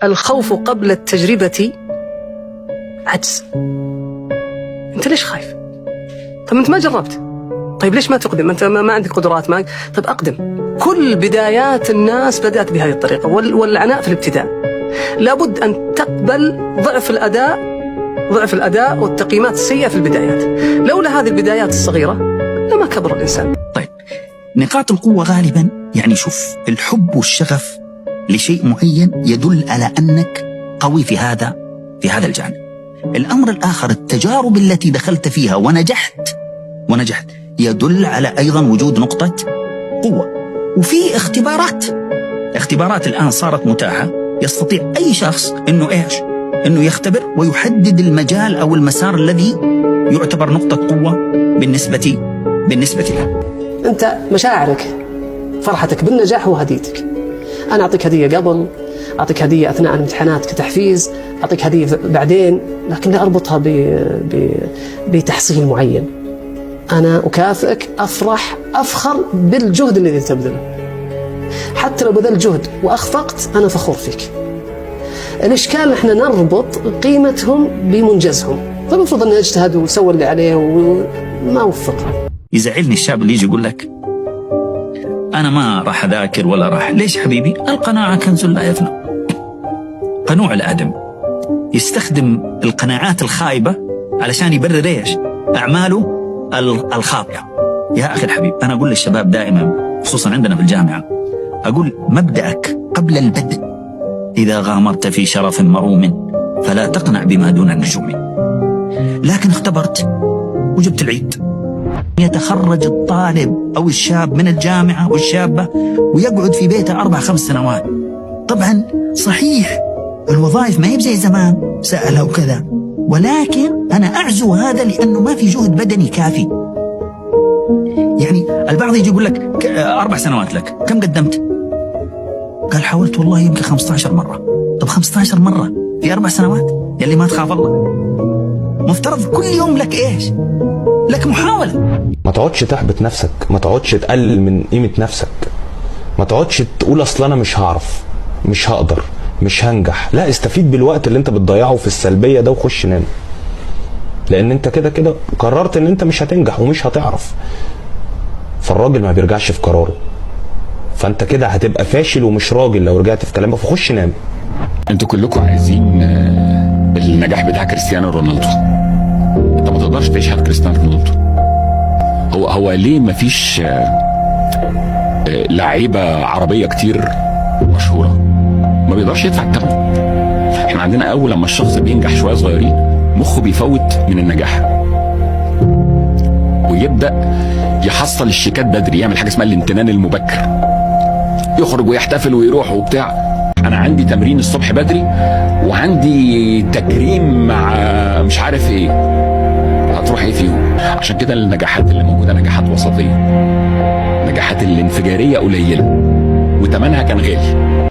الخوف قبل التجربة عجز. أنت ليش خايف؟ طب أنت ما جربت. طيب ليش ما تقدم؟ أنت ما عندك قدرات. ما طيب أقدم. كل بدايات الناس بدأت بهذه الطريقة، والعناء في الابتداء. لابد أن تقبل ضعف الأداء والتقييمات السيئة في البدايات. لولا هذه البدايات الصغيرة لما كبر الإنسان. طيب نقاط القوة غالبا يعني شوف، الحب والشغف لشيء معين يدل على أنك قوي في هذا الجانب. الأمر الآخر التجارب التي دخلت فيها ونجحت يدل على أيضا وجود نقطة قوة. وفي اختبارات الآن صارت متاحة، يستطيع أي شخص إنه يختبر ويحدد المجال أو المسار الذي يعتبر نقطة قوة بالنسبة له. أنت مشاعرك، فرحتك بالنجاح وهديتك. أنا أعطيك هدية قبل، أعطيك هدية أثناء الامتحانات كتحفيز، أعطيك هدية بعدين، لكن لا أربطها بتحصيل معين. أنا أكافئك، أفخر بالجهد الذي تبذله. حتى لو بذلت جهد وأخفقت أنا فخور فيك. الإشكال إحنا نربط قيمتهم بمنجزهم. طيب المفروض أنه اجتهد وسوى اللي عليه وما وفق. يزعلني الشاب اللي يجي يقول لك أنا ما راح أذاكر ولا راح. ليش حبيبي؟ القناعة كنز لا يفنى. قنوع الآدم يستخدم القناعات الخايبة علشان يبرر إيش؟ أعماله الخاطئة. يا أخي الحبيب، أنا أقول للشباب دائما خصوصا عندنا في الجامعة، أقول مبدأك قبل البدء. إذا غامرت في شرف مروم فلا تقنع بما دون النجوم. لكن اختبرت وجبت العيد. يتخرج الطالب أو الشاب من الجامعة والشابة ويقعد في بيته 4-5 سنوات. طبعا صحيح الوظائف ما هي زي زمان سهلة وكذا، ولكن أنا أعزو هذا لأنه ما في جهد بدني كافي. يعني البعض يجي يقول لك 4 سنوات لك، كم قدمت؟ قال حاولت والله يمكن 15 مرة. طب 15 مرة في 4 سنوات؟ يلي ما تخاف الله. مفترض كل يوم لك إيش؟ لك محاولة. ما تقعدش تحبط نفسك، ما تقعدش تقلل من قيمة نفسك، ما تقعدش تقول أصل أنا مش هعرف، مش هقدر، مش هنجح. لا، استفيد بالوقت اللي انت بتضيعه في السلبية ده وخش نام، لأن انت كده قررت ان انت مش هتنجح ومش هتعرف. فالراجل ما بيرجعش في قراره، فانت كده هتبقى فاشل ومش راجل لو رجعت في كلامك، فخش نام. انتوا كلكم عايزين النجاح بتاع كريستيانو رونالدو. انت ما تقدرش تعيش حياة كريستيانو رونالدو. هو ليه ما فيش لعيبة عربية كتير مشهورة ما بيقدرش يدفع الثمن؟ احنا عندنا اول لما الشخص بينجح شوية صغيرين مخه بيفوت من النجاح ويبدأ يحصل الشيكات بدري، يعمل حاجة اسمها الامتنان المبكر، يخرج ويحتفل ويروح وبتاع. انا عندي تمرين الصبح بدري وعندي تكريم مع مش عارف ايه، هتروح ايه فيهم؟ عشان كده النجاحات اللي موجودة نجاحات وسطية، نجاحات الانفجارية قليلة وتمنها كان غالي.